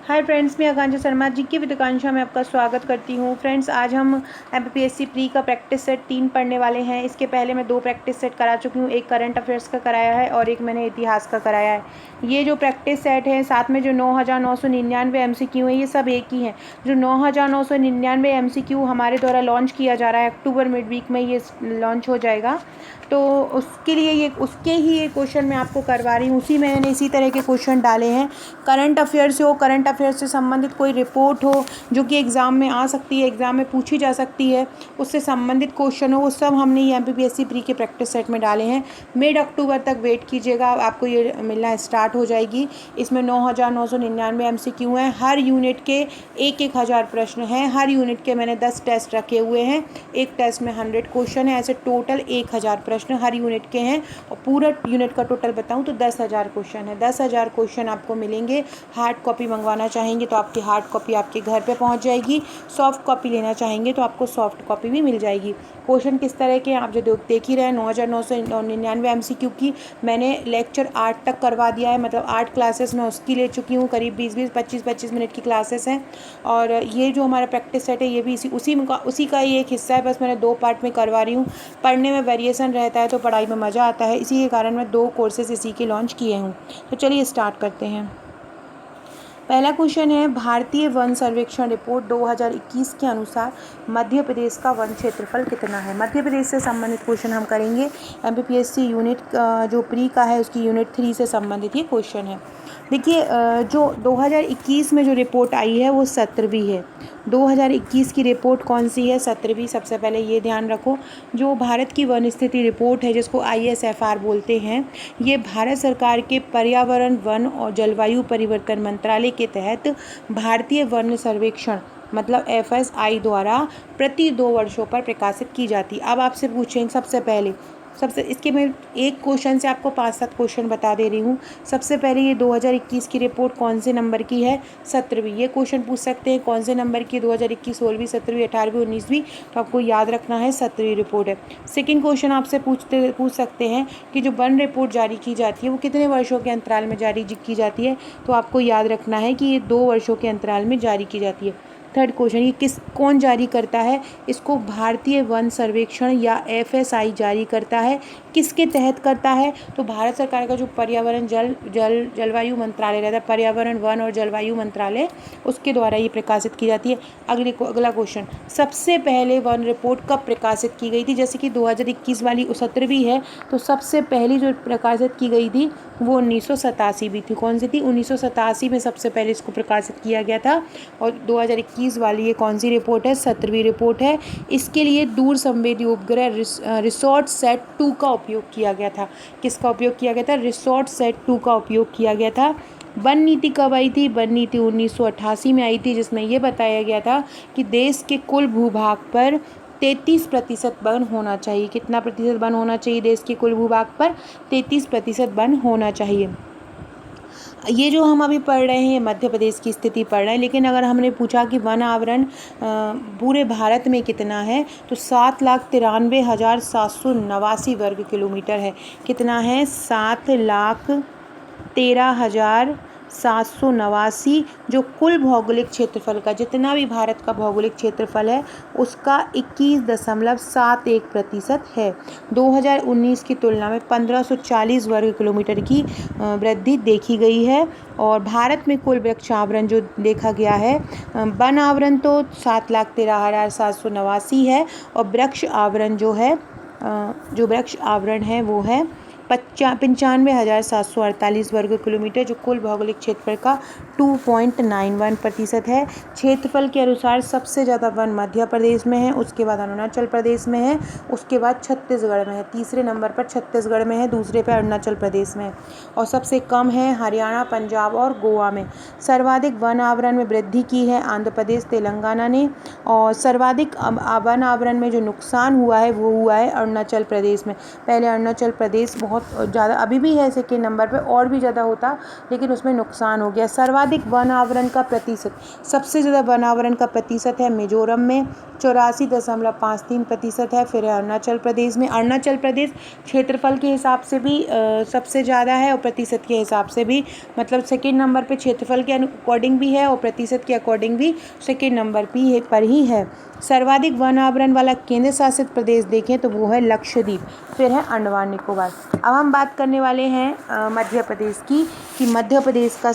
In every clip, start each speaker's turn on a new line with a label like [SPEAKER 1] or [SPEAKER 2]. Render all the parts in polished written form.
[SPEAKER 1] Hi friends, मैं आकांक्षा शर्मा जी की विद्याकांक्षा में आपका स्वागत करती हूँ। फ्रेंड्स, आज हम एमपीपीएससी प्री का प्रैक्टिस सेट 3 पढ़ने वाले हैं। इसके पहले मैं 2 प्रैक्टिस सेट करा चुकी हूँ, एक करंट अफेयर्स का कराया है और एक मैंने इतिहास का कराया है। ये जो प्रैक्टिस सेट है, साथ में जो 9999 MCQ है, ये सब एक ही हैं। जो 9999 MCQ हमारे द्वारा लॉन्च किया जा रहा है, अक्टूबर मिड वीक में ये लॉन्च हो जाएगा, तो उसके लिए उसके ही ये क्वेश्चन मैं आपको करवा रही हूँ। मैंने इसी तरह के क्वेश्चन डाले हैं। करंट अफेयर से हो, करंट अफेयर से संबंधित कोई रिपोर्ट हो जो कि एग्ज़ाम में आ सकती है, एग्ज़ाम में पूछी जा सकती है, उससे संबंधित क्वेश्चन हो, वो सब हमने ये एमपीपीएससी प्री के प्रैक्टिस सेट में डाले हैं। मिड अक्टूबर तक वेट कीजिएगा, आपको ये मिलना स्टार्ट हो जाएगी। इसमें 9999 MCQ हैं। हर यूनिट के 1000 प्रश्न हैं। हर यूनिट के मैंने 10 टेस्ट रखे हुए हैं। एक टेस्ट में 100 क्वेश्चन है। ऐसे टोटल 1000 प्रश्न हर यूनिट के हैं और पूरा यूनिट का टोटल बताऊं तो 10,000 क्वेश्चन है। 10,000 क्वेश्चन आपको मिलेंगे। हार्ड कॉपी मंगवाना चाहेंगे तो आपकी हार्ड कॉपी आपके घर पे पहुंच जाएगी। सॉफ्ट कॉपी लेना चाहेंगे तो आपको सॉफ्ट कॉपी भी मिल जाएगी। क्वेश्चन किस तरह के हैं आप जो देख ही रहे हैं। 9999 MCQ की मैंने लेक्चर 8 तक करवा दिया है, मतलब 8 क्लासेस में उसकी ले चुकी हूँ। करीब 20-20, 25-25 मिनट की क्लासेस हैं। और ये जो हमारा प्रैक्टिस सेट है, ये भी उसी का ही एक हिस्सा है, बस मैंने 2 पार्ट में करवा रही हूँ। पढ़ने में वेरिएशन रहता है तो पढ़ाई में मज़ा आता है, इसी के कारण मैं 2 कोर्सेज इसी के लॉन्च किए हूँ। तो चलिए स्टार्ट करते हैं। पहला क्वेश्चन है, भारतीय वन सर्वेक्षण रिपोर्ट 2021 के अनुसार मध्य प्रदेश का वन क्षेत्रफल कितना है। मध्य प्रदेश से संबंधित क्वेश्चन हम करेंगे। एमपीपीएससी यूनिट जो प्री का है उसकी यूनिट 3 से संबंधित ये क्वेश्चन है। देखिए, जो 2021 में जो रिपोर्ट आई है वो 17वीं है। 2021 की रिपोर्ट कौन सी है? 17वीं। सबसे पहले ये ध्यान रखो, जो भारत की वन स्थिति रिपोर्ट है जिसको ISFR बोलते हैं, ये भारत सरकार के पर्यावरण, वन और जलवायु परिवर्तन मंत्रालय के तहत भारतीय वन सर्वेक्षण मतलब FSI द्वारा प्रति 2 वर्षों पर प्रकाशित की जाती। अब आपसे पूछेंगे सबसे इसके मैं एक क्वेश्चन से आपको 5-7 क्वेश्चन बता दे रही हूँ। सबसे पहले ये 2021 की रिपोर्ट कौन से नंबर की है? 17वीं। ये क्वेश्चन पूछ सकते हैं कौन से नंबर की 2021, 16वीं, 17वीं, 18वीं, 19वीं, तो आपको याद रखना है 17वीं रिपोर्ट है। सेकेंड क्वेश्चन आपसे पूछ सकते हैं कि जो वन रिपोर्ट जारी की जाती है वो कितने वर्षों के अंतराल में जारी की जाती है, तो आपको याद रखना है कि ये 2 वर्षों के अंतराल में जारी की जाती है। थर्ड क्वेश्चन, ये कौन जारी करता है? इसको भारतीय वन सर्वेक्षण या FSI जारी करता है। किसके तहत करता है? तो भारत सरकार का जो पर्यावरण, जलवायु मंत्रालय रहता है, पर्यावरण, वन और जलवायु मंत्रालय, उसके द्वारा ये प्रकाशित की जाती है। अगला क्वेश्चन, सबसे पहले वन रिपोर्ट कब प्रकाशित की गई थी? जैसे कि 2021 वाली 17वीं है, तो सबसे पहली जो प्रकाशित की गई थी वो 1987 भी थी। कौन सी थी? 1987 में सबसे पहले इसको प्रकाशित किया गया था। और 2021 वाली ये कौन सी रिपोर्ट है? 17वीं रिपोर्ट है। इसके लिए दूर संवेदी उपग्रह रिसोर्ट सेट 2 का उपयोग किया गया था। किसका उपयोग किया गया था? रिसोर्ट सेट 2 का उपयोग किया गया था। वन नीति कब आई थी? वन नीति 1988 में आई थी, जिसमें यह बताया गया था कि देश के कुल भूभाग पर 33% वन होना चाहिए। कितना प्रतिशत वन होना चाहिए? देश के कुल भूभाग पर 33% वन होना चाहिए। ये जो हम अभी पढ़ रहे हैं मध्य प्रदेश की स्थिति पढ़ रहे हैं, लेकिन अगर हमने पूछा कि वन आवरण पूरे भारत में कितना है, तो 7,93,789 वर्ग किलोमीटर है। कितना है? 7,13,789, जो कुल भौगोलिक क्षेत्रफल का, जितना भी भारत का भौगोलिक क्षेत्रफल है उसका 21.71% है। 2019 की तुलना में 1540 वर्ग किलोमीटर की वृद्धि देखी गई है। और भारत में कुल वृक्ष आवरण जो देखा गया है, वन आवरण तो 7,13,789 है, और वृक्ष आवरण जो वृक्ष आवरण है वो है 95,748 वर्ग किलोमीटर, जो कुल भौगोलिक क्षेत्रफल का 2.91% है। क्षेत्रफल के अनुसार सबसे ज़्यादा वन मध्य प्रदेश में है, उसके बाद अरुणाचल प्रदेश में है, उसके बाद छत्तीसगढ़ में है। तीसरे नंबर पर छत्तीसगढ़ में है, दूसरे पर अरुणाचल प्रदेश में है, और सबसे कम है हरियाणा, पंजाब और गोवा में। सर्वाधिक वन आवरण में वृद्धि की है आंध्र प्रदेश, तेलंगाना ने, और सर्वाधिक वन आवरण में जो नुकसान हुआ है वो हुआ है अरुणाचल प्रदेश में। पहले अरुणाचल प्रदेश बहुत ज़्यादा, अभी भी है सेकेंड नंबर पे, और भी ज़्यादा होता लेकिन उसमें नुकसान हो गया। सर्वाधिक वन आवरण का प्रतिशत, सबसे ज़्यादा वन आवरण का प्रतिशत है मिजोरम में 84.53% है। फिर है अरुणाचल प्रदेश में। अरुणाचल प्रदेश क्षेत्रफल के हिसाब से भी सबसे ज़्यादा है और प्रतिशत के हिसाब से भी, मतलब सेकेंड नंबर पे क्षेत्रफल के अकॉर्डिंग भी है और प्रतिशत के अकॉर्डिंग भी सेकेंड नंबर पर ही है। सर्वाधिक वन आवरण वाला केंद्र शासित प्रदेश देखें तो वो है लक्षद्वीप, फिर है अंडमान निकोबार। अब हम बात करने वाले हैं मध्य प्रदेश की, कि मध्य प्रदेश का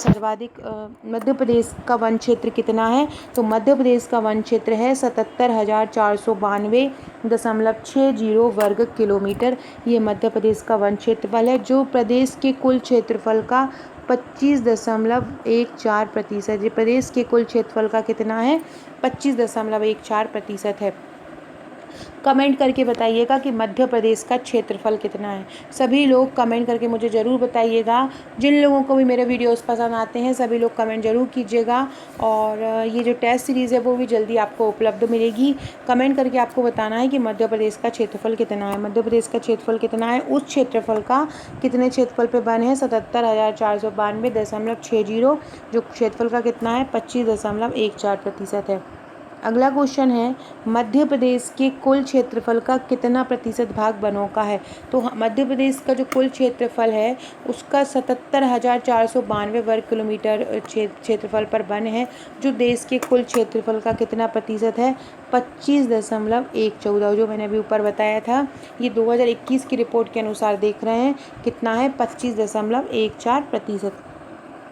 [SPEAKER 1] मध्य प्रदेश का वन क्षेत्र कितना है। तो मध्य प्रदेश का वन क्षेत्र है 77,492.60 वर्ग किलोमीटर। ये मध्य प्रदेश का वन क्षेत्रफल है, जो प्रदेश के कुल क्षेत्रफल का 25.14%। ये प्रदेश के कुल क्षेत्रफल का कितना है, 25.14% है। कमेंट करके बताइएगा कि मध्य प्रदेश का क्षेत्रफल कितना है। सभी लोग कमेंट करके मुझे ज़रूर बताइएगा। जिन लोगों को भी मेरे वीडियोस पसंद आते हैं सभी लोग कमेंट ज़रूर कीजिएगा। और ये जो टेस्ट सीरीज़ है वो भी जल्दी आपको उपलब्ध मिलेगी। कमेंट करके आपको बताना है कि मध्य प्रदेश का क्षेत्रफल कितना है। मध्य प्रदेश का क्षेत्रफल कितना है, उस क्षेत्रफल का कितने क्षेत्रफल पे वन है, 77,492.60। जो क्षेत्रफल का कितना है, 25.14% है। अगला क्वेश्चन है, मध्य प्रदेश के कुल क्षेत्रफल का कितना प्रतिशत भाग वनों का है। तो मध्य प्रदेश का जो कुल क्षेत्रफल है उसका 77,492 वर्ग किलोमीटर क्षेत्रफल पर वन है। जो देश के कुल क्षेत्रफल का कितना प्रतिशत है, 25.14, जो मैंने अभी ऊपर बताया था। ये 2021 की रिपोर्ट के अनुसार देख रहे हैं कितना है, 25.14%।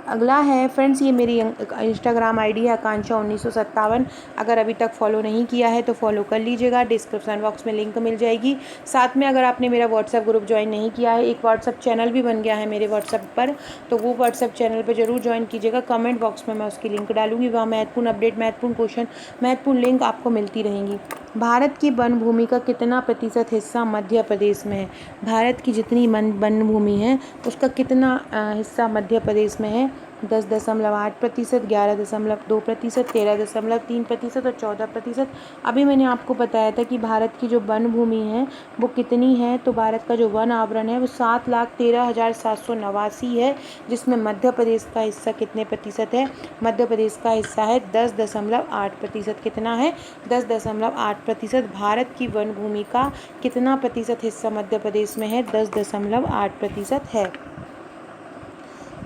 [SPEAKER 1] अगला है फ्रेंड्स, ये मेरी इंस्टाग्राम आईडी है आकांक्षा 1957। अगर अभी तक फॉलो नहीं किया है तो फॉलो कर लीजिएगा, डिस्क्रिप्शन बॉक्स में लिंक मिल जाएगी। साथ में अगर आपने मेरा व्हाट्सएप ग्रुप ज्वाइन नहीं किया है, एक व्हाट्सएप चैनल भी बन गया है मेरे व्हाट्सएप पर, तो वो व्हाट्सएप चैनल पर जरूर ज्वाइन कीजिएगा। कमेंट बॉक्स में मैं उसकी लिंक डालूंगी, वहाँ महत्वपूर्ण अपडेट, महत्वपूर्ण क्वेश्चन, महत्वपूर्ण लिंक आपको मिलती रहेंगी। भारत की वन भूमि का कितना प्रतिशत हिस्सा मध्य प्रदेश में है। भारत की जितनी वन भूमि है उसका कितना हिस्सा मध्य प्रदेश में है, 10.8%, 11.2%, 13.3% और 14%। अभी मैंने आपको बताया था कि भारत की जो वन भूमि है वो कितनी है। तो भारत का जो वन आवरण है वो 7,13,789 है, जिसमें मध्य प्रदेश का हिस्सा कितने प्रतिशत है, मध्य प्रदेश का हिस्सा है 10.8%। कितना है, 10.8%। भारत की वन भूमि का कितना प्रतिशत हिस्सा मध्य प्रदेश में है, 10.8% है।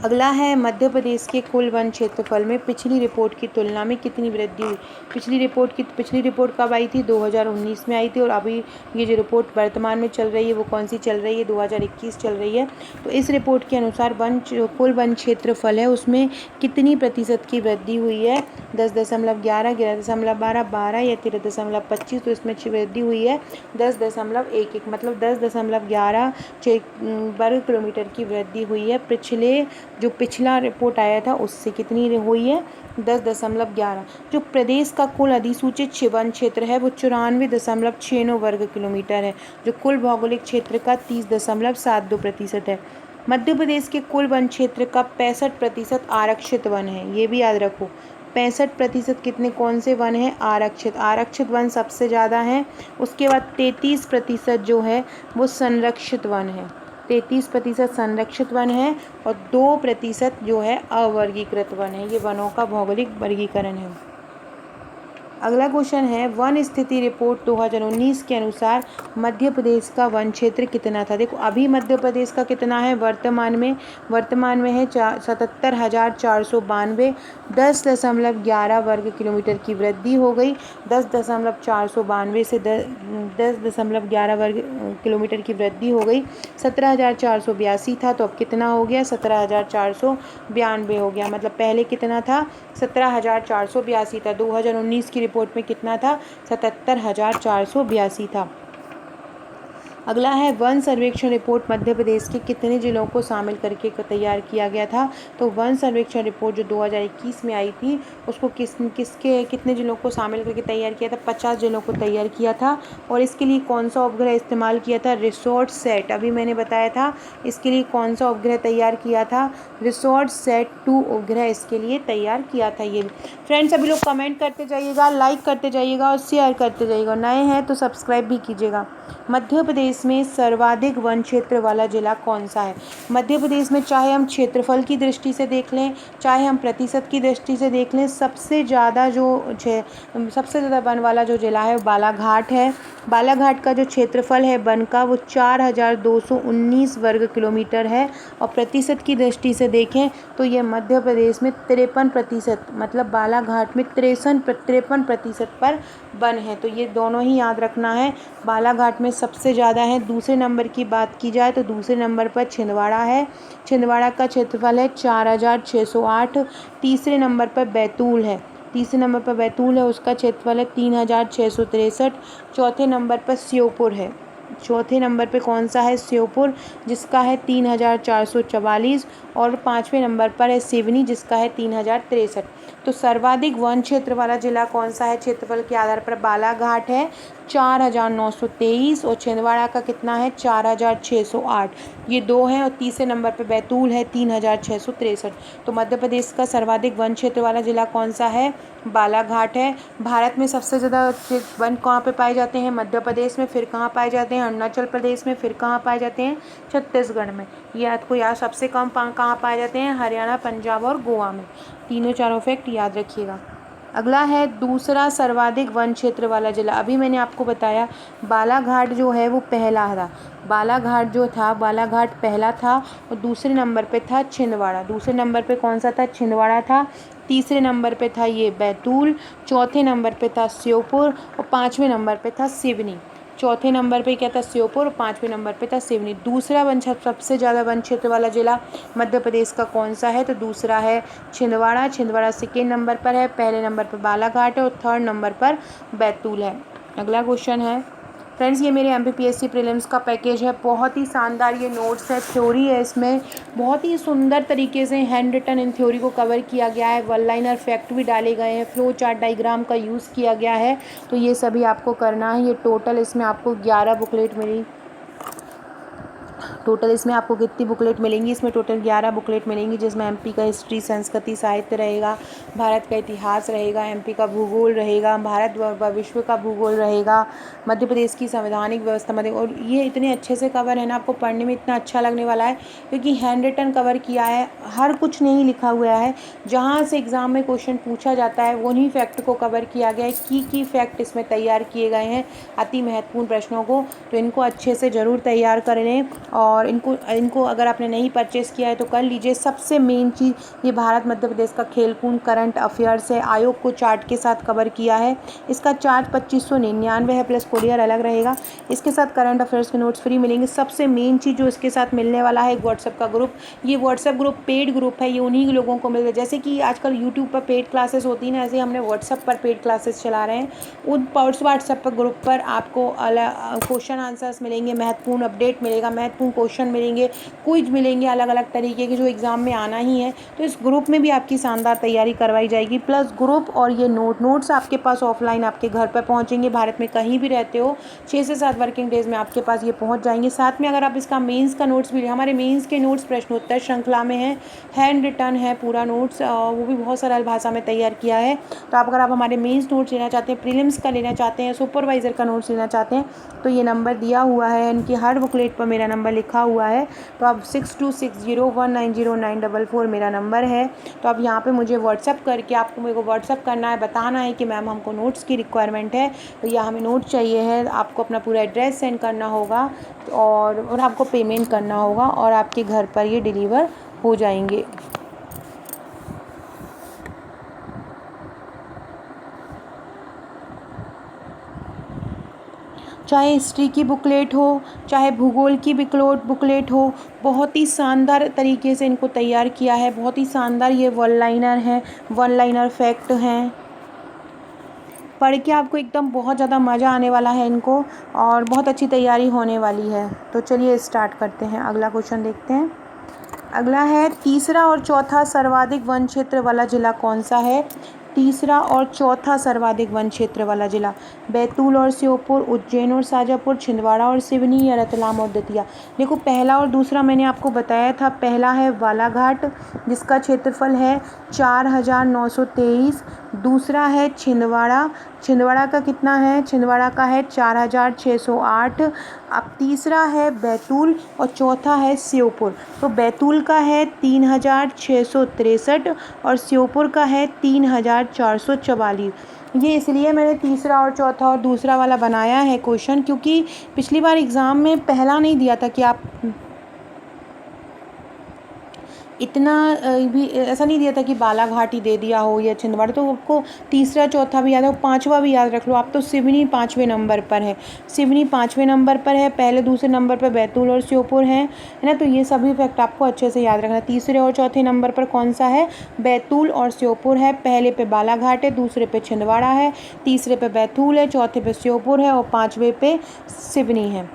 [SPEAKER 1] अगला है, मध्य प्रदेश के कुल वन क्षेत्रफल में पिछली रिपोर्ट की तुलना में कितनी वृद्धि हुई। पिछली रिपोर्ट कब आई थी, 2019 में आई थी। और अभी ये जो रिपोर्ट वर्तमान में चल रही है वो कौन सी चल रही है, 2021 चल रही है। तो इस रिपोर्ट के अनुसार कुल वन क्षेत्रफल है उसमें कितनी प्रतिशत की वृद्धि हुई है, 10.11, 11.12, 12 या 13.25। तो इसमें वृद्धि हुई है 10.11, मतलब 10.11 वर्ग किलोमीटर की वृद्धि हुई है। पिछला रिपोर्ट आया था उससे कितनी हुई है, 10.11। जो प्रदेश का कुल अधिसूचित वन क्षेत्र है वो 94.69 वर्ग किलोमीटर है, जो कुल भौगोलिक क्षेत्र का 30.72% है। मध्य प्रदेश के कुल वन क्षेत्र का 65% आरक्षित वन है, ये भी याद रखो। 65% कितने, कौन से वन हैं, आरक्षित वन सबसे ज़्यादा हैं। उसके बाद 33% जो है वो संरक्षित वन है, 33% संरक्षित वन है और 2% जो है अवर्गीकृत वन है। ये वनों का भौगोलिक वर्गीकरण है। अगला क्वेश्चन है, वन स्थिति रिपोर्ट 2019 के अनुसार मध्य प्रदेश का वन क्षेत्र कितना था। देखो अभी मध्य प्रदेश का कितना है, वर्तमान में है 77,492, 10.11 वर्ग किलोमीटर की वृद्धि हो गई। 10.492 से 10.11 वर्ग किलोमीटर की वृद्धि हो गई। 17,482 था तो अब कितना हो गया, 17,492 हो गया। मतलब पहले कितना था, 17,482 था। 2019 की रिपोर्ट में कितना था, 77,482 था। अगला है वन सर्वेक्षण रिपोर्ट मध्य प्रदेश के कितने जिलों को शामिल करके तैयार किया गया था। तो वन सर्वेक्षण रिपोर्ट जो 2021 में आई थी उसको कितने जिलों को शामिल करके तैयार किया था, 50 जिलों को तैयार किया था। और इसके लिए कौन सा उपग्रह इस्तेमाल किया था, रिसोर्ट सेट। अभी मैंने बताया था इसके लिए कौन सा उपग्रह तैयार किया था, रिसोर्ट सेट 2 उपग्रह इसके लिए तैयार किया था। ये फ्रेंड्स अभी लोग कमेंट करते जाइएगा, लाइक करते जाइएगा और शेयर करते जाइएगा। नए हैं तो सब्सक्राइब भी कीजिएगा। मध्य प्रदेश में सर्वाधिक वन क्षेत्र वाला जिला कौन सा है। मध्य प्रदेश में चाहे हम क्षेत्रफल की दृष्टि से देख लें, चाहे हम प्रतिशत की दृष्टि से देख लें, सबसे ज़्यादा वन वाला जो जिला है वो बालाघाट है। बालाघाट का जो क्षेत्रफल है वन का वो 4219 वर्ग किलोमीटर है। और प्रतिशत की दृष्टि से देखें तो ये मध्य प्रदेश में 53%, मतलब बालाघाट में 53% पर वन है। तो ये दोनों ही याद रखना है, बालाघाट में सबसे ज़्यादा है। दूसरे नंबर की बात की जाए तो दूसरे नंबर पर छिंदवाड़ा है। छिंदवाड़ा का क्षेत्रफल है 4608। तीसरे नंबर पर बैतूल है। उसका क्षेत्रफल है 3663। चौथे नंबर पर श्योपुर है। चौथे नंबर पे कौन सा है, श्योपुर, जिसका है 3444। और पाँचवें नंबर पर है सिवनी जिसका है 3063। तो सर्वाधिक वन क्षेत्र वाला जिला कौन सा है क्षेत्रफल के आधार पर, बालाघाट है 4923 और छिंदवाड़ा का कितना है 4608, ये 2 हैं। और तीसरे नंबर पर बैतूल है 3663। तो मध्य प्रदेश का सर्वाधिक वन क्षेत्र वाला जिला कौन सा है, बालाघाट है। भारत में सबसे ज़्यादा वन कहाँ पे पाए जाते हैं, मध्य प्रदेश में। फिर कहाँ पाए जाते हैं, अरुणाचल प्रदेश में। फिर कहाँ पाए जाते हैं, छत्तीसगढ़ में। ये आपको याद, सबसे कम कहाँ पाए जाते हैं, हरियाणा, पंजाब और गोवा में। तीनों चारों फैक्ट याद रखिएगा। अगला है दूसरा सर्वाधिक वन क्षेत्र वाला जिला। अभी मैंने आपको बताया बालाघाट जो है वो पहला था, बालाघाट पहला था। और दूसरे नंबर पे था छिंदवाड़ा। दूसरे नंबर पे कौन सा था, छिंदवाड़ा था। तीसरे नंबर पे था ये बैतूल। चौथे नंबर पे था श्योपुर और पाँचवें नंबर पे था सिवनी। चौथे नंबर पे क्या था, श्योपुर, और पाँचवें नंबर पे था सिवनी। दूसरा सबसे ज़्यादा वन क्षेत्र वाला जिला मध्य प्रदेश का कौन सा है, तो दूसरा है छिंदवाड़ा सेकेंड नंबर पर है। पहले नंबर पर बालाघाट है और थर्ड नंबर पर बैतूल है। अगला क्वेश्चन है फ्रेंड्स, ये मेरे MPPSC प्रीलिम्स का पैकेज है। बहुत ही शानदार ये नोट्स है, थ्योरी है, इसमें बहुत ही सुंदर तरीके से हैंड रिटन इन थ्योरी को कवर किया गया है। वन लाइनर फैक्ट भी डाले गए हैं, फ्लो चार्ट डायग्राम का यूज़ किया गया है। तो ये सभी आपको करना है। ये टोटल इसमें आपको 11 बुकलेट मिली। टोटल इसमें आपको कितनी बुकलेट मिलेंगी, इसमें टोटल 11 बुकलेट मिलेंगी, जिसमें MP का हिस्ट्री, संस्कृति, साहित्य रहेगा, भारत का इतिहास रहेगा, MP का भूगोल रहेगा, भारत व विश्व का भूगोल रहेगा, मध्य प्रदेश की संवैधानिक व्यवस्था और ये इतने अच्छे से कवर है ना, आपको पढ़ने में इतना अच्छा लगने वाला है क्योंकि हैंड रिटन कवर किया है, हर कुछ नहीं लिखा हुआ है। जहाँ से एग्ज़ाम में क्वेश्चन पूछा जाता है उन्हीं फैक्ट को कवर किया गया है। की फैक्ट इसमें तैयार किए गए हैं अति महत्वपूर्ण प्रश्नों को, तो इनको अच्छे से ज़रूर तैयार कर लें। और इनको अगर आपने नहीं परचेज़ किया है तो कर लीजिए। सबसे मेन चीज़, ये भारत मध्य प्रदेश का खेलकूद करंट अफेयर्स है, आयोग को चार्ट के साथ कवर किया है। इसका चार्ज 2599 है, प्लस कोरियर अलग रहेगा। इसके साथ करंट अफेयर्स के नोट्स फ्री मिलेंगे। सबसे मेन चीज़ जो इसके साथ मिलने वाला है, व्हाट्सएप का ग्रुप। ये व्हाट्सएप ग्रुप पेड ग्रुप है, ये उन्हीं लोगों को मिल रहा है। जैसे कि आजकल यूट्यूब पर पेड क्लासेस होती है ना, ऐसे हमने व्हाट्सएप पर पेड क्लासेस चला रहे हैं। उन व्हाट्सएप पर ग्रुप पर आपको क्वेश्चन आंसर्स मिलेंगे, महत्वपूर्ण अपडेट मिलेगा, महत्वपूर्ण क्वेश्चन मिलेंगे, क्विज मिलेंगे अलग अलग तरीके के जो एग्ज़ाम में आना ही है। तो इस ग्रुप में भी आपकी शानदार तैयारी करवाई जाएगी। प्लस ग्रुप और ये नोट्स आपके पास ऑफलाइन आपके घर पर पहुंचेंगे। भारत में कहीं भी रहते हो 6 से 7 वर्किंग डेज़ में आपके पास ये पहुंच जाएंगे। साथ में अगर आप इसका मेंस का नोट्स भी, हमारे मेंस के नोट्स प्रश्नोत्तर श्रृंखला में है, हैंड रिटन है पूरा नोट्स, वो भी बहुत सरल भाषा में तैयार किया है। तो अगर आप हमारे मेंस नोट्स लेना चाहते हैं, प्रीलिम्स का लेना चाहते हैं, सुपरवाइज़र का नोट्स लेना चाहते हैं, तो ये नंबर दिया हुआ है, इनकी हर बुकलेट पर मेरा नंबर लिखा हुआ है। तो आप 6260190944 मेरा नंबर है। तो आप यहाँ पे मुझे व्हाट्सअप करके, आपको मेरे को व्हाट्सअप करना है, बताना है कि मैम हमको नोट्स की रिक्वायरमेंट है, तो या हमें नोट्स चाहिए है। आपको अपना पूरा एड्रेस सेंड करना होगा और आपको पेमेंट करना होगा और आपके घर पर ये डिलीवर हो जाएंगे। चाहे हिस्ट्री की बुकलेट हो, चाहे भूगोल की बुकलेट हो, बहुत ही शानदार तरीके से इनको तैयार किया है। बहुत ही शानदार ये वन लाइनर हैं, वन लाइनर फैक्ट हैं। पढ़ के आपको एकदम बहुत ज़्यादा मज़ा आने वाला है इनको, और बहुत अच्छी तैयारी होने वाली है। तो चलिए स्टार्ट करते हैं, अगला क्वेश्चन देखते हैं। अगला है, तीसरा और चौथा सर्वाधिक वन क्षेत्र वाला जिला कौन सा है? तीसरा और चौथा सर्वाधिक वन क्षेत्र वाला जिला, बैतूल और श्योपुर, उज्जैन और शाजापुर, छिंदवाड़ा और सिवनी, या रतलाम और दतिया। देखो, पहला और दूसरा मैंने आपको बताया था। पहला है बालाघाट जिसका क्षेत्रफल है 4923। दूसरा है छिंदवाड़ा, छिंदवाड़ा का कितना है? छिंदवाड़ा का है 4608। अब तीसरा है बैतूल और चौथा है श्योपुर। तो बैतूल का है 3663 और श्योपुर का है 3444। ये इसलिए मैंने तीसरा और चौथा और दूसरा वाला बनाया है क्वेश्चन, क्योंकि पिछली बार एग्ज़ाम में पहला नहीं दिया था कि आप इतना भी ऐसा नहीं दिया था कि बालाघाट ही दे दिया हो या छिंदवाड़ा, तो आपको तीसरा चौथा भी याद हो, पांचवा भी याद रख लो आप। तो सिवनी 5वें नंबर पर है, सिवनी 5वें नंबर पर है, पहले दूसरे नंबर पर बैतूल और श्योपुर हैं, है ना। तो ये सभी फैक्ट आपको अच्छे से याद रखना। तीसरे और चौथे नंबर पर कौन सा है? बैतूल और श्योपुर है। पहले पे बालाघाट है, दूसरे पे छिंदवाड़ा है, तीसरे पे बैतूल है, चौथे पे श्योपुर है और पाँचवें पे सिवनी है।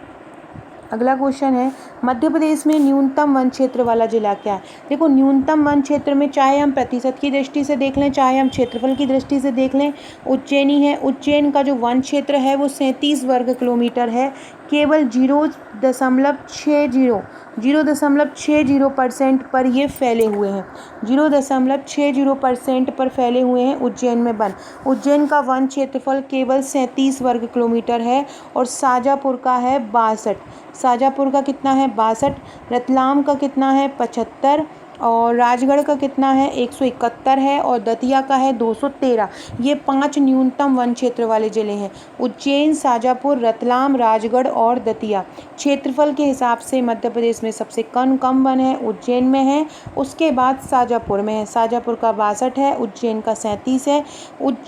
[SPEAKER 1] अगला क्वेश्चन है, मध्य प्रदेश में न्यूनतम वन क्षेत्र वाला जिला क्या है? देखो, न्यूनतम वन क्षेत्र में चाहे हम प्रतिशत की दृष्टि से देख लें, चाहे हम क्षेत्रफल की दृष्टि से देख लें, उज्जैन ही है। उज्जैन का जो वन क्षेत्र है वो 37 वर्ग किलोमीटर है। केवल 0.60% पर ये फैले हुए हैं। 0.60% पर फैले हुए हैं उज्जैन में वन। उज्जैन का वन क्षेत्रफल केवल 37 वर्ग किलोमीटर है और शाजापुर का है 62। शाजापुर का कितना है? 62। रतलाम का कितना है? 75। और राजगढ़ का कितना है? 171 है। और दतिया का है 213। ये 5 न्यूनतम वन क्षेत्र वाले जिले हैं: उज्जैन, शाजापुर, रतलाम, राजगढ़ और दतिया। क्षेत्रफल के हिसाब से मध्य प्रदेश में सबसे कम वन है उज्जैन में है, उसके बाद शाजापुर में है। शाजापुर का 62 है, उज्जैन का 37 है।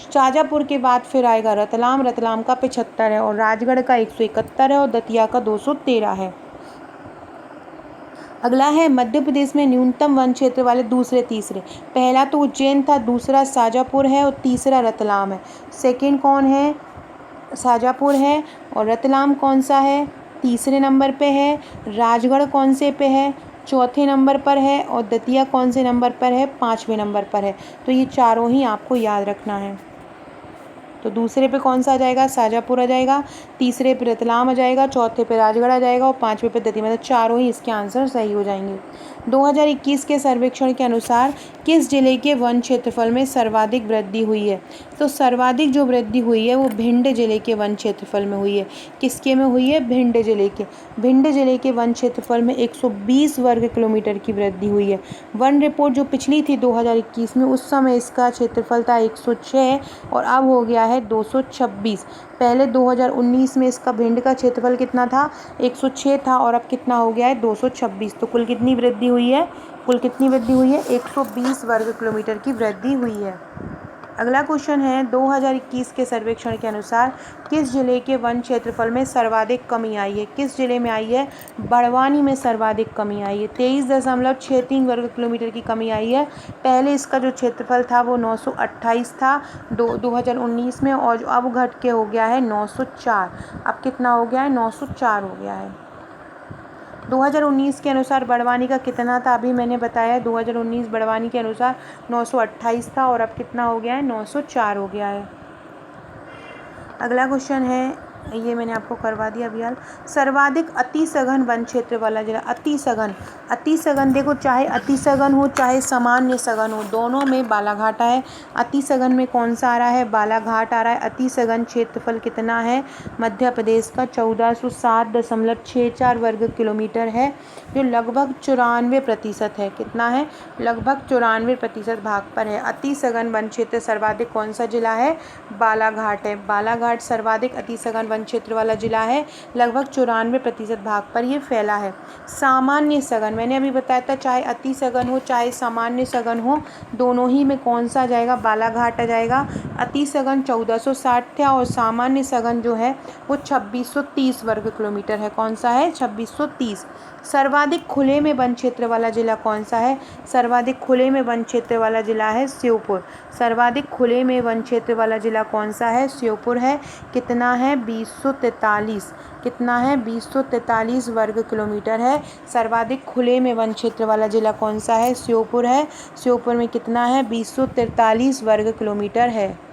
[SPEAKER 1] शाजापुर के बाद फिर आएगा रतलाम, रतलाम का 75 है, और राजगढ़ का 171 है, और दतिया का 213 है। अगला है, मध्य प्रदेश में न्यूनतम वन क्षेत्र वाले दूसरे तीसरे। पहला तो उज्जैन था, दूसरा शाजापुर है और तीसरा रतलाम है। सेकंड कौन है? शाजापुर है। और रतलाम कौन सा है? तीसरे नंबर पे है। राजगढ़ कौन से पे है? चौथे नंबर पर है। और दतिया कौन से नंबर पर है? 5वें नंबर पर है। तो ये चारों ही आपको याद रखना है। तो दूसरे पे कौन सा आ जाएगा? शाजापुर आ जाएगा, तीसरे पे रतलाम आ जाएगा, चौथे पे राजगढ़ आ जाएगा और 5वें पे दतिया। मतलब चारों ही इसके आंसर सही हो जाएंगे। 2021 के सर्वेक्षण के अनुसार किस जिले के वन क्षेत्रफल में सर्वाधिक वृद्धि हुई है? तो सर्वाधिक जो वृद्धि हुई है वो भिंड जिले के वन क्षेत्रफल में हुई है। किसके में हुई है? भिंड जिले के। भिंड जिले के वन क्षेत्रफल में 120 वर्ग किलोमीटर की वृद्धि हुई है। वन रिपोर्ट जो पिछली थी 2021 में, उस समय इसका क्षेत्रफल था 106 और अब हो गया है 226। पहले 2019 में इसका भिंड का क्षेत्रफल कितना था? 106 था और अब कितना हो गया है? 226। तो कुल कितनी वृद्धि हुई है? कुल कितनी वृद्धि हुई है? 120 वर्ग किलोमीटर की वृद्धि हुई है। अगला क्वेश्चन है, 2021 के सर्वेक्षण के अनुसार किस जिले के वन क्षेत्रफल में सर्वाधिक कमी आई है? किस जिले में आई है? बड़वानी में सर्वाधिक कमी आई है। 23.63 वर्ग किलोमीटर की कमी आई है। पहले इसका जो क्षेत्रफल था वो 928 था 2019 में, और अब घट के हो गया है 904। अब कितना हो गया है? 904 हो गया है। 2019 के अनुसार बड़वानी का कितना था? अभी मैंने बताया 2019 बड़वानी के अनुसार 928 था और अब कितना हो गया है? 904 हो गया है। अगला क्वेश्चन है, ये मैंने आपको करवा दिया अभी हाल। सर्वाधिक अति सघन वन क्षेत्र वाला जिला। अति सघन देखो, चाहे अति सघन हो चाहे सामान्य सघन हो, दोनों में बालाघाट है। अति सघन में कौन सा आ रहा है? बालाघाट आ रहा है। अति सघन क्षेत्रफल कितना है मध्य प्रदेश का? 1407.64 वर्ग किलोमीटर है, जो लगभग 94% है। कितना है? लगभग 94% भाग पर है। अति सघन वन क्षेत्र सर्वाधिक कौन सा जिला है? बालाघाट है। बालाघाट सर्वाधिक अति सघन वन क्षेत्र वाला जिला है, लगभग 94% भाग पर ये फैला है। सामान्य सघन मैंने अभी बताया था, चाहे अति सघन हो चाहे सामान्य सघन हो, दोनों ही में कौन सा आ जाएगा? बालाघाट आ जाएगा। अति सघन 1460 था और सामान्य सघन जो है वो 2630 वर्ग किलोमीटर है। कौन सा है? 2630। सर्वाधिक खुले में वन क्षेत्र वाला जिला कौन सा है? सर्वाधिक खुले में वन क्षेत्र वाला जिला है श्योपुर। सर्वाधिक खुले में वन क्षेत्र वाला जिला कौन सा है? श्योपुर है। कितना है? 2043। कितना है? 2043 वर्ग किलोमीटर है। सर्वाधिक खुले में वन क्षेत्र वाला जिला कौन सा है? श्योपुर है। श्योपुर में कितना है? 2043 वर्ग किलोमीटर है।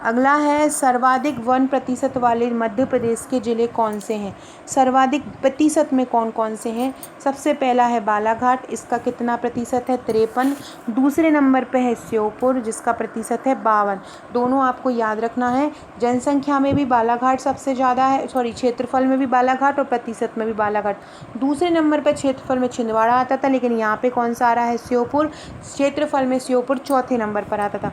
[SPEAKER 1] अगला है सर्वाधिक वन प्रतिशत वाले मध्य प्रदेश के ज़िले कौन से हैं? सर्वाधिक प्रतिशत में कौन कौन से हैं? सबसे पहला है बालाघाट, इसका कितना प्रतिशत है? 53। दूसरे नंबर पे है श्योपुर, जिसका प्रतिशत है 52। दोनों आपको याद रखना है। जनसंख्या में भी बालाघाट सबसे ज़्यादा है, क्षेत्रफल में भी बालाघाट और प्रतिशत में भी बालाघाट। दूसरे नंबर पर क्षेत्रफल में छिंदवाड़ा आता था, लेकिन यहाँ पे कौन सा आ रहा है? श्योपुर। क्षेत्रफल में श्योपुर चौथे नंबर पर आता था।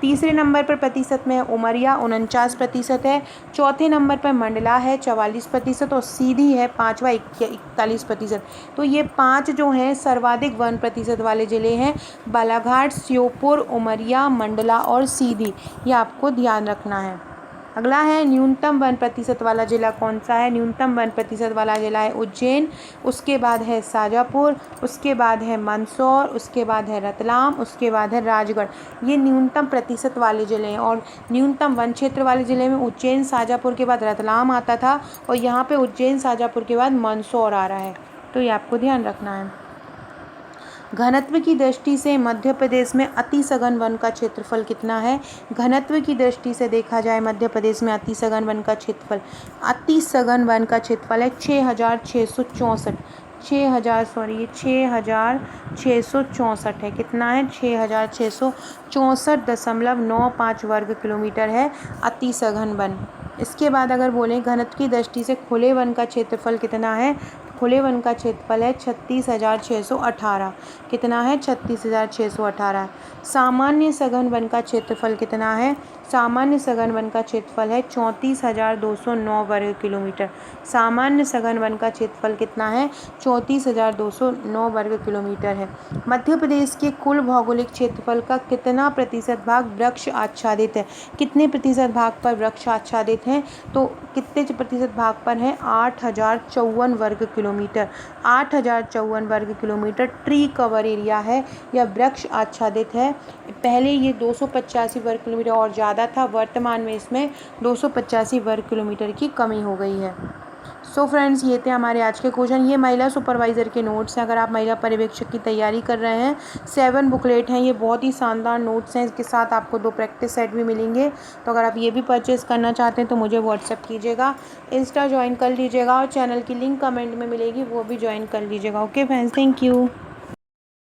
[SPEAKER 1] तीसरे नंबर पर प्रतिशत में उमरिया 49% है। चौथे नंबर पर मंडला है 44% और सीधी है पाँचवा 41%। तो ये 5 जो हैं सर्वाधिक वन प्रतिशत वाले ज़िले हैं। बालाघाट, श्योपुर, उमरिया, मंडला और सीधी, ये आपको ध्यान रखना है। अगला है न्यूनतम वन प्रतिशत वाला ज़िला कौन सा है? न्यूनतम वन प्रतिशत वाला ज़िला है उज्जैन। उसके बाद है शाजापुर, उसके बाद है मंदसौर, उसके बाद है रतलाम, उसके बाद है राजगढ़। ये न्यूनतम प्रतिशत वाले ज़िले हैं। और न्यूनतम वन क्षेत्र वाले ज़िले में उज्जैन शाजापुर के बाद रतलाम आता था, और यहाँ पे उज्जैन शाजापुर के बाद मंदसौर आ रहा है। तो ये आपको ध्यान रखना है। घनत्व की दृष्टि से मध्य प्रदेश में अति सघन वन का क्षेत्रफल कितना है? घनत्व की दृष्टि से देखा जाए मध्य प्रदेश में अति सघन वन का क्षेत्रफल है 6,664। 6,664 है। कितना है? 6,664.95 वर्ग किलोमीटर है अति सघन वन। इसके बाद अगर बोलें घनत्व की दृष्टि से खुले वन का क्षेत्रफल कितना है? खुले वन का क्षेत्रफल है 36,618। कितना है? 36,618। सामान्य सघन वन का क्षेत्रफल कितना है? सामान्य सघन वन का क्षेत्रफल है 34,209 वर्ग किलोमीटर। सामान्य सघन वन का क्षेत्रफल कितना है? 34,209 वर्ग किलोमीटर है। मध्य प्रदेश के कुल भौगोलिक क्षेत्रफल का कितना प्रतिशत भाग वृक्ष आच्छादित है? कितने प्रतिशत भाग पर वृक्ष आच्छादित हैं? तो कितने प्रतिशत भाग पर है? 8,054 वर्ग किलोमीटर। 8,054 वर्ग किलोमीटर ट्री कवर एरिया है या वृक्ष आच्छादित है। पहले ये 285 वर्ग किलोमीटर और ज़्यादा था, वर्तमान में इसमें 285 वर्ग किलोमीटर की कमी हो गई है। सो फ्रेंड्स, ये थे हमारे आज के क्वेश्चन। ये महिला सुपरवाइज़र के नोट्स हैं। अगर आप महिला पर्यवेक्षक की तैयारी कर रहे हैं, 7 बुकलेट हैं। ये बहुत ही शानदार नोट्स हैं। इसके साथ आपको 2 प्रैक्टिस सेट भी मिलेंगे। तो अगर आप ये भी परचेज़ करना चाहते हैं तो मुझे व्हाट्सएप कीजिएगा, इंस्टा ज्वाइन कर लीजिएगा और चैनल की लिंक कमेंट में मिलेगी, वो भी ज्वाइन कर लीजिएगा। Okay friends, thank you.